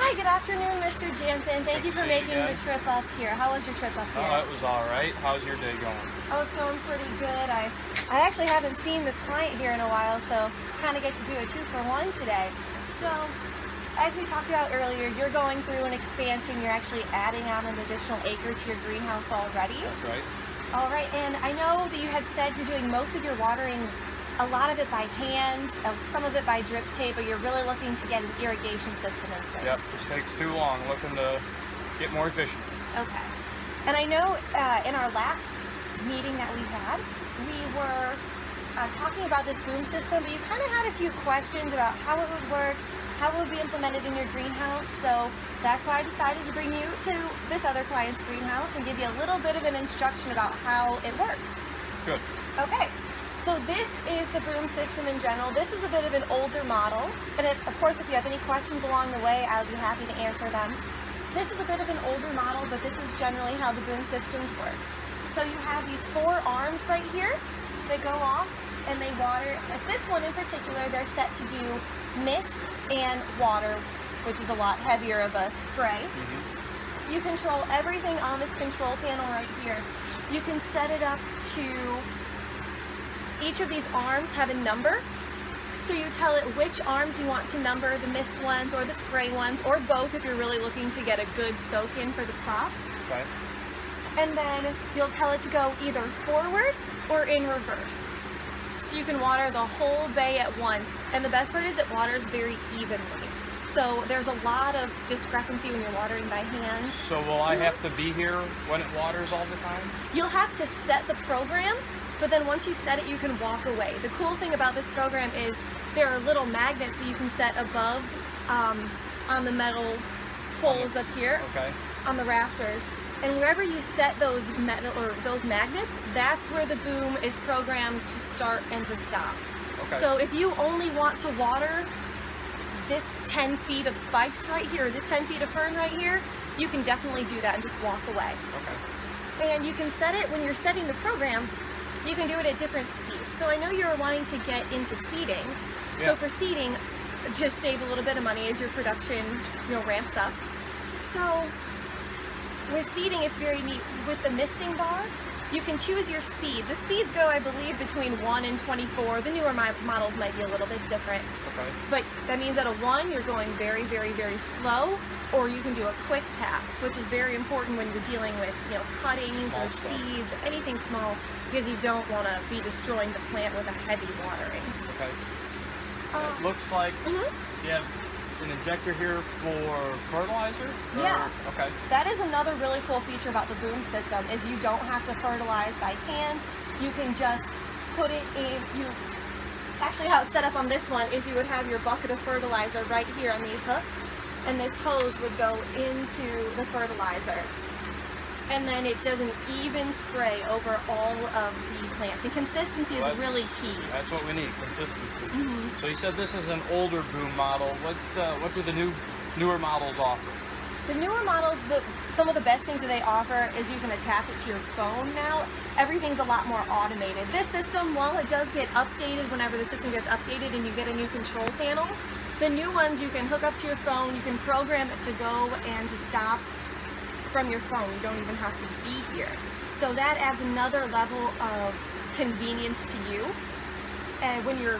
Hi, good afternoon, Mr. Jansen. Thank you for making the trip up here. How was your trip up here? Oh, it was all right. How's your day going? Oh, it's going pretty good. I actually haven't seen this client here in a while, so kind of get to do a 2-for-1 today. So, as we talked about earlier, you're going through an expansion. You're actually adding on an additional acre to your greenhouse already. That's right. All right, and I know that you had said you're doing most of your watering, a lot of it by hand, some of it by drip tape, but you're really looking to get an irrigation system in place. Yep, this takes too long. Looking to get more efficient. Okay. And I know in our last meeting that we had, we were talking about this boom system, but you kind of had a few questions about how it would work, how it would be implemented in your greenhouse. So that's why I decided to bring you to this other client's greenhouse and give you a little bit of an instruction about how it works. Good. Okay. So this is the boom system in general. This is a bit of an older model, and of course if you have any questions along the way, I'll be happy to answer them. This is a bit of an older model, but this is generally how the boom systems work. So you have these 4 arms right here that go off and they water. At this one in particular, they're set to do mist and water, which is a lot heavier of a spray. You control everything on this control panel right here. You can set it up to, each of these arms have a number. So you tell it which arms you want to number, the mist ones or the spray ones, or both if you're really looking to get a good soak in for the crops. Okay. And then you'll tell it to go either forward or in reverse. So you can water the whole bay at once. And the best part is it waters very evenly. So there's a lot of discrepancy when you're watering by hand. So will I have to be here when it waters all the time? You'll have to set the program, but then once you set it, you can walk away. The cool thing about this program is there are little magnets that you can set above on the metal poles up here, okay, on the rafters. And wherever you set those magnets, that's where the boom is programmed to start and to stop. Okay. So if you only want to water this 10 feet of spikes right here, or this 10 feet of fern right here, you can definitely do that and just walk away. Okay. And you can set it, when you're setting the program, you can do it at different speeds. So I know you're wanting to get into seeding. Yeah. So for seeding, just save a little bit of money as your production, ramps up. So with seeding, it's very neat. With the misting bar, you can choose your speed. The speeds go, I believe, between 1 and 24. The newer models might be a little bit different. Okay. But that means at a 1, you're going very, very, very slow, or you can do a quick pass, which is very important when you're dealing with, cuttings Small or stuff. seeds, anything small, because you don't want to be destroying the plant with a heavy watering. Okay. It looks like you have an injector here for fertilizer? Yeah. Okay. That is another really cool feature about the boom system, is you don't have to fertilize by hand. You can just put it in, actually how it's set up on this one is you would have your bucket of fertilizer right here on these hooks, and this hose would go into the fertilizer. And then it does an even spray over all of the plants. And consistency is really key. That's what we need, consistency. So you said this is an older boom model. What do the newer models offer? The newer models, some of the best things that they offer is you can attach it to your phone now. Everything's a lot more automated. This system, while it does get updated whenever the system gets updated and you get a new control panel, the new ones you can hook up to your phone, you can program it to go and to stop from your phone. You don't even have to be here. So that adds another level of convenience to you. And when you're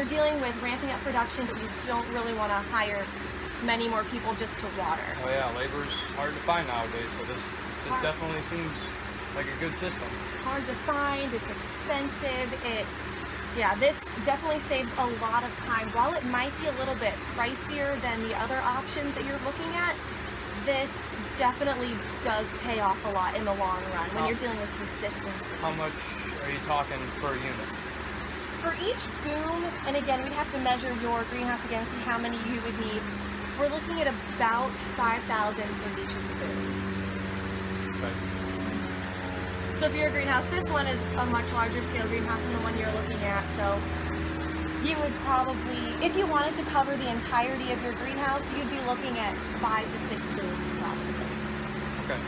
dealing with ramping up production, but you don't really want to hire many more people just to water. Oh yeah, labor's hard to find nowadays, so this definitely seems like a good system. Hard to find, it's expensive, this definitely saves a lot of time. While it might be a little bit pricier than the other options that you're looking at, this definitely does pay off a lot in the long run when you're dealing with consistency. How much are you talking per unit? For each boom, and again, we'd have to measure your greenhouse again, see how many you would need. We're looking at about $5,000 for each of the booms. Okay. So for your greenhouse, this one is a much larger scale greenhouse than the one you're looking at, so you would probably, if you wanted to cover the entirety of your greenhouse, you'd be looking at 5 to 6 booms probably. Okay.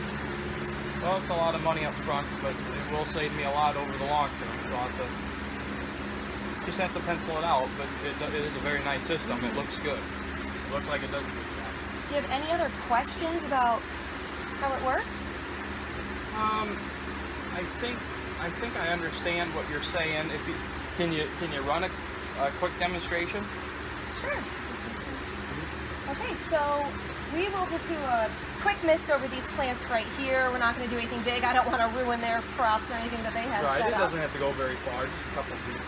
Well, it's a lot of money up front, but it will save me a lot over the long term. So I'll just have to pencil it out, but it is a very nice system. It looks good. It looks like it does a good job. Do you have any other questions about how it works? I think I understand what you're saying. If you can you run a quick demonstration? Sure. Okay, so we will just do a quick mist over these plants right here. We're not going to do anything big. I don't want to ruin their crops or anything that they have Right, set it up. doesn't have to go very far, just a couple feet.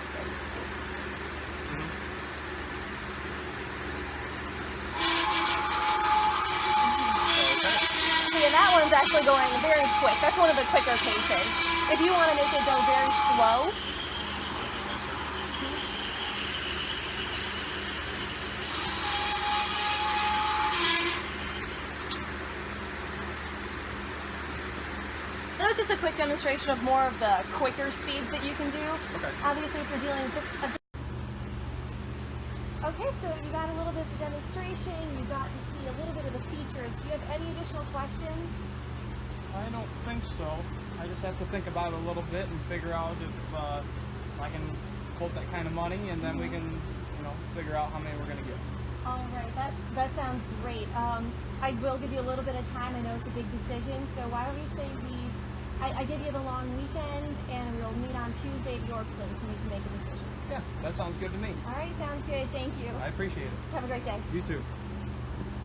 See, and that one's actually going very quick. That's one of the quicker cases. If you want to make it go very slow, that was just a quick demonstration of more of the quicker speeds that you can do. Okay. Obviously, if you're dealing with Okay, so you got a little bit of the demonstration, you got to see a little bit of the features. Do you have any additional questions? I don't think so. I just have to think about it a little bit and figure out if I can quote that kind of money, and then we can, figure out how many we're going to get. All right, that sounds great. I will give you a little bit of time. I know it's a big decision, so why don't we say I give you the long weekend, and we'll meet on Tuesday at your place, and we can make a decision. Yeah, that sounds good to me. All right, sounds good. Thank you. I appreciate it. Have a great day. You too.